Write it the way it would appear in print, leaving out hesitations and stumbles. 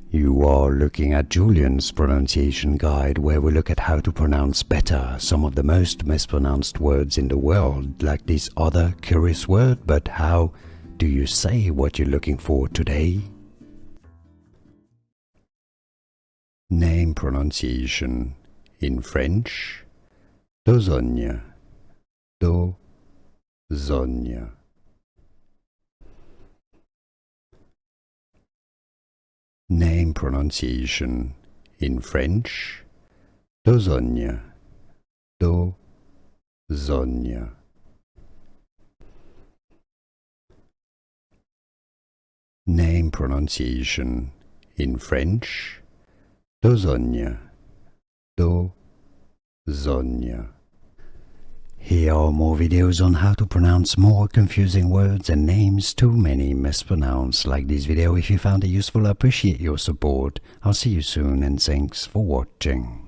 You are looking at Julian's pronunciation guide, where we look at how to pronounce better some of the most mispronounced words in the world, like this other curious word. But how do you say what you're looking for today? Name pronunciation. In French, Dosogne, Dosogne. Name pronunciation. In French, Dosogne, Dosogne. Name pronunciation. In French, Dosogne, Dosogne. Here are more videos on how to pronounce more confusing words and names too many mispronounced. Like this video if you found it useful. I appreciate your support. I'll see you soon and thanks for watching.